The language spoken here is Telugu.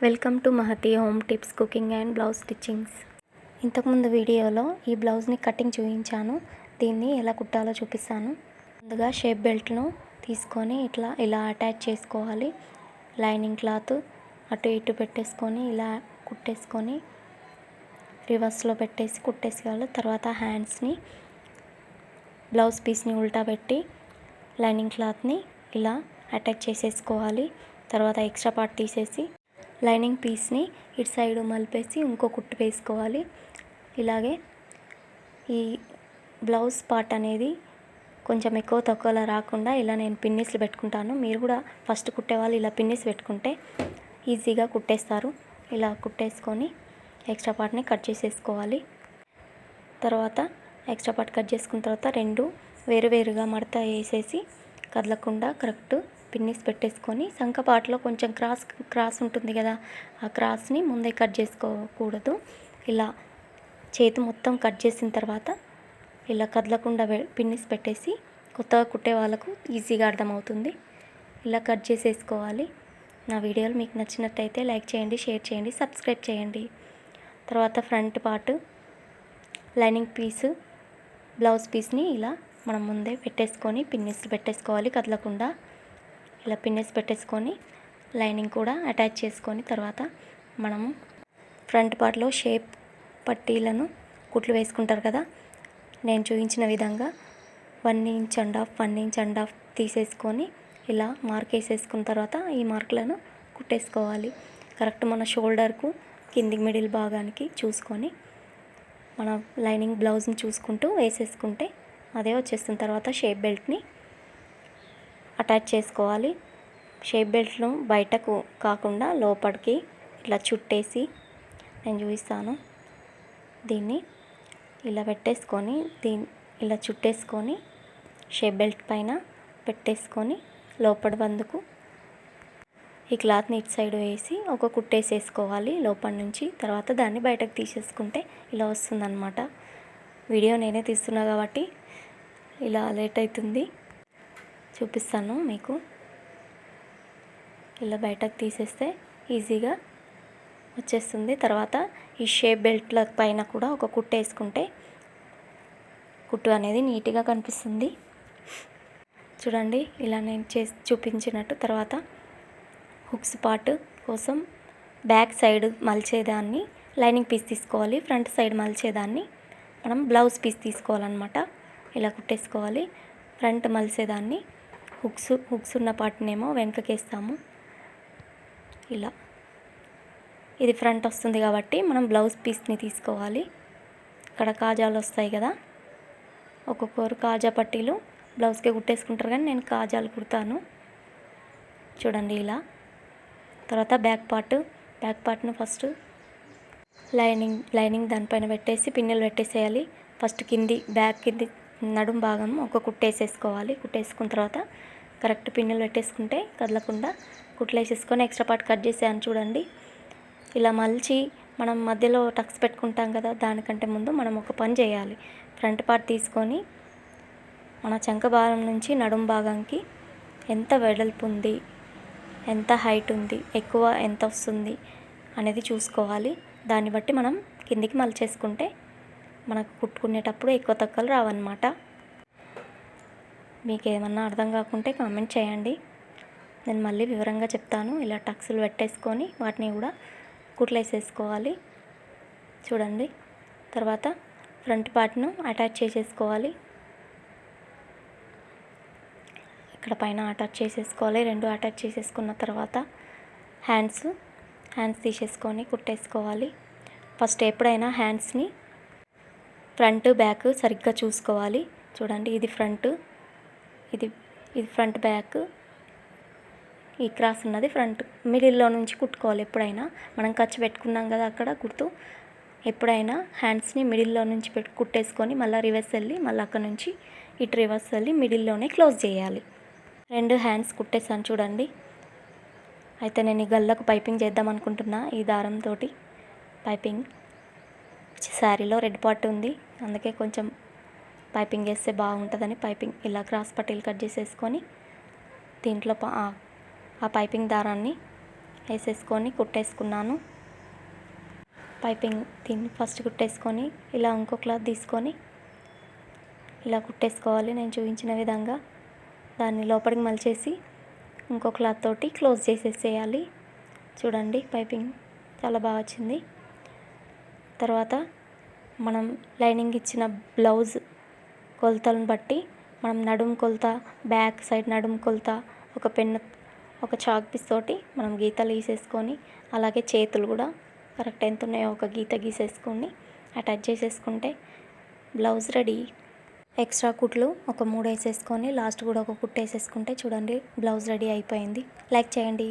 Welcome to Mahathi home tips cooking and blouse stitchings. ఇంతకుముందు వీడియోలో ఈ బ్లౌజ్ని కటింగ్ చూపించాను. దీన్ని ఎలా కుట్టాలో చూపిస్తాను. ముందుగా షేప్ బెల్ట్ను తీసుకొని ఇలా అటాచ్ చేసుకోవాలి. లైనింగ్ క్లాత్ అటు ఇటు పెట్టేసుకొని ఇలా కుట్టేసుకొని రివర్స్లో పెట్టేసి కుట్టేసుకోవాలి. తర్వాత హ్యాండ్స్ని బ్లౌజ్ పీస్ని ఉల్టా పెట్టి లైనింగ్ క్లాత్ని ఇలా అటాచ్ చేసేసుకోవాలి. తర్వాత ఎక్స్ట్రా పార్ట్ తీసేసి లైనింగ్ పీస్ని ఇటు సైడ్ మలిపేసి ఇంకో కుట్టు వేసుకోవాలి. ఇలాగే ఈ బ్లౌజ్ పార్ట్ అనేది కొంచెం ఎక్కువ తక్కువలా రాకుండా ఇలా నేను పిన్నిస్లు పెట్టుకుంటాను. మీరు కూడా ఫస్ట్ కుట్టేవాళ్ళు ఇలా పిన్నిస్ పెట్టుకుంటే ఈజీగా కుట్టేస్తారు. ఇలా కుట్టేసుకొని ఎక్స్ట్రా పార్ట్ని కట్ చేసేసుకోవాలి. తర్వాత ఎక్స్ట్రా పార్ట్ కట్ చేసుకున్న తర్వాత రెండు వేరువేరుగా మడత వేసేసి కదలకుండా కరెక్ట్ పిన్నిస్ పెట్టేసుకొని సంకపాటులో కొంచెం క్రాస్ ఉంటుంది కదా, ఆ క్రాస్ని ముందే కట్ చేసుకోకూడదు. ఇలా చేతి మొత్తం కట్ చేసిన తర్వాత ఇలా కదలకుండా పిన్నిస్ పెట్టేసి కొత్తగా కుట్టే వాళ్ళకు ఈజీగా అర్థమవుతుంది. ఇలా కట్ చేసేసుకోవాలి. నా వీడియోలు మీకు నచ్చినట్టయితే లైక్ చేయండి, షేర్ చేయండి, సబ్స్క్రైబ్ చేయండి. తర్వాత ఫ్రంట్ పార్ట్ లైనింగ్ పీసు బ్లౌజ్ పీస్ని ఇలా మనం ముందే పెట్టేసుకొని పిన్నిస్ పెట్టేసుకోవాలి. కదలకుండా ఇలా పిన్నిస్ పెట్టేసుకొని లైనింగ్ కూడా అటాచ్ చేసుకొని తర్వాత మనము ఫ్రంట్ పార్ట్లో షేప్ పట్టీలను కుట్లు వేసుకుంటారు కదా, నేను చూపించిన విధంగా 1 ఇంచ్ అండ్ హాఫ్ తీసేసుకొని ఇలా మార్క్ వేసేసుకున్న తర్వాత ఈ మార్కులను కుట్టేసుకోవాలి. కరెక్ట్ మన షోల్డర్కు కిందికి మిడిల్ భాగానికి చూసుకొని మన లైనింగ్ బ్లౌజ్ని చూసుకుంటూ వేసేసుకుంటే అదే వచ్చేస్తున్న తర్వాత షేప్ బెల్ట్ని అటాచ్ చేసుకోవాలి. షేప్ బెల్ట్ను బయటకు కాకుండా లోపలికి ఇట్లా చుట్టేసి నేను చూపిస్తాను. దీన్ని ఇలా పెట్టేసుకొని ఇలా చుట్టేసుకొని షేప్ బెల్ట్ పైన పెట్టేసుకొని లోపల బందుకు ఈ క్లాత్ని ఇటు సైడ్ వేసి ఒక కుట్టేసేసుకోవాలి లోపల నుంచి. తర్వాత దాన్ని బయటకు తీసేసుకుంటే ఇలా వస్తుందన్నమాట. వీడియో నేనే తీస్తున్నా కాబట్టి ఇలా లేట్ అవుతుంది, చూపిస్తాను మీకు. ఇలా బయటకు తీసేస్తే ఈజీగా వచ్చేస్తుంది. తర్వాత ఈ షేప్ బెల్ట్ల పైన కూడా ఒక కుట్టు వేసుకుంటే కుట్టు అనేది నీట్గా కనిపిస్తుంది. చూడండి ఇలా నేను చూపించినట్టు. తర్వాత హుక్స్ పార్ట్ కోసం బ్యాక్ సైడ్ మలిచేదాన్ని లైనింగ్ పీస్ తీసుకోవాలి, ఫ్రంట్ సైడ్ మలిచేదాన్ని మనం బ్లౌజ్ పీస్ తీసుకోవాలన్నమాట. ఇలా కుట్టేసుకోవాలి. ఫ్రంట్ మలిసేదాన్ని హుక్స్ ఉన్న పార్ట్నేమో వెనకకేస్తాము. ఇలా ఇది ఫ్రంట్ వస్తుంది కాబట్టి మనం బ్లౌజ్ పీస్ని తీసుకోవాలి. ఇక్కడ కాజాలు వస్తాయి కదా, ఒక్కొక్కరు కాజా పట్టీలు బ్లౌజ్కే కుట్టేసుకుంటారు కానీ నేను కాజాలు కుడతాను. చూడండి ఇలా. తర్వాత బ్యాక్ పార్ట్ను ఫస్ట్ లైనింగ్ దానిపైన పెట్టేసి పిన్నులు పెట్టేసేయాలి. ఫస్ట్ కింది నడుం భాగం ఒక కుట్టేసేసుకోవాలి. కుట్టేసుకున్న తర్వాత కరెక్ట్ పిన్నులు పెట్టేసుకుంటే కదలకుండా కుట్లు వేసేసుకొని ఎక్స్ట్రా పార్ట్ కట్ చేసాను చూడండి. ఇలా మలిచి మనం మధ్యలో టక్స్ పెట్టుకుంటాం కదా, దానికంటే ముందు మనం ఒక పని చేయాలి. ఫ్రంట్ పార్ట్ తీసుకొని మన చంక భాగం నుంచి నడుం భాగానికి ఎంత వెడల్పు ఉంది, ఎంత హైట్ ఉంది, ఎక్కువ ఎంత వస్తుంది అనేది చూసుకోవాలి. దాన్ని బట్టి మనం కిందికి మలిచేసుకుంటే మనకు కుట్టుకునేటప్పుడు ఎక్కువ తక్కువలు రావన్నమాట. మీకు ఏమన్నా అర్థం కాకుంటే కామెంట్ చేయండి, నేను మళ్ళీ వివరంగా చెప్తాను. ఇలా టక్స్లు పెట్టేసుకొని వాటిని కూడా కుట్లు వేసేసుకోవాలి. చూడండి. తర్వాత ఫ్రంట్ పార్ట్ను అటాచ్ చేసేసుకోవాలి. ఇక్కడ పైన అటాచ్ చేసేసుకోవాలి. రెండు అటాచ్ చేసేసుకున్న తర్వాత హ్యాండ్స్ తీసేసుకొని కుట్టేసుకోవాలి. ఫస్ట్ ఎప్పుడైనా హ్యాండ్స్ని ఫ్రంట్ బ్యాక్ సరిగ్గా చూసుకోవాలి. చూడండి ఇది ఫ్రంట్, ఇది ఫ్రంట్ బ్యాక్, ఈ క్రాస్ ఉన్నది ఫ్రంట్. మిడిల్లో నుంచి కుట్టుకోవాలి. ఎప్పుడైనా మనం ఖర్చు పెట్టుకున్నాం కదా అక్కడ గుర్తు, ఎప్పుడైనా హ్యాండ్స్ని మిడిల్లో నుంచి కుట్టేసుకొని మళ్ళీ రివర్స్ వెళ్ళి మళ్ళీ అక్కడ నుంచి ఇటు రివర్స్ వెళ్ళి మిడిల్లోనే క్లోజ్ చేయాలి. రెండు హ్యాండ్స్ కుట్టేసాను చూడండి. అయితే నేను ఈ గల్లకు పైపింగ్ చేద్దాం అనుకుంటున్నా. ఈ దారంతో పైపింగ్ శారీలో రెడ్ పార్ట్ ఉంది, అందుకే కొంచెం పైపింగ్ వేస్తే బాగుంటుందని పైపింగ్ ఇలా క్రాస్ పట్టీలు కట్ చేసేసుకొని దీంట్లో ఆ పైపింగ్ దారాన్ని వేసేసుకొని కుట్టేసుకున్నాను. పైపింగ్ దీన్ని ఫస్ట్ కుట్టేసుకొని ఇలా ఇంకో క్లాత్ తీసుకొని ఇలా కుట్టేసుకోవాలి. నేను చూపించిన విధంగా దాన్ని లోపలికి మలిచేసి ఇంకో క్లాత్ తోటి క్లోజ్ చేసేసేయాలి. చూడండి పైపింగ్ చాలా బాగా వచ్చింది. తర్వాత మనం లైనింగ్ ఇచ్చిన బ్లౌజ్ కొలతలను బట్టి మనం నడుము కొలత, బ్యాక్ సైడ్ నడుము కొలత, ఒక పెన్, ఒక చాక్ పీస్ తోటి మనం గీతలు గీసేసుకొని, అలాగే చేతులు కూడా కరెక్ట్ ఎంత ఉన్నాయో ఒక గీత గీసేసుకొని అటాచ్ చేసేసుకుంటే బ్లౌజ్ రెడీ. ఎక్స్ట్రా కుట్లు ఒక 3 వేసేసుకొని లాస్ట్ కూడా ఒక కుట్టు వేసేసుకుంటే చూడండి బ్లౌజ్ రెడీ అయిపోయింది. లైక్ చేయండి.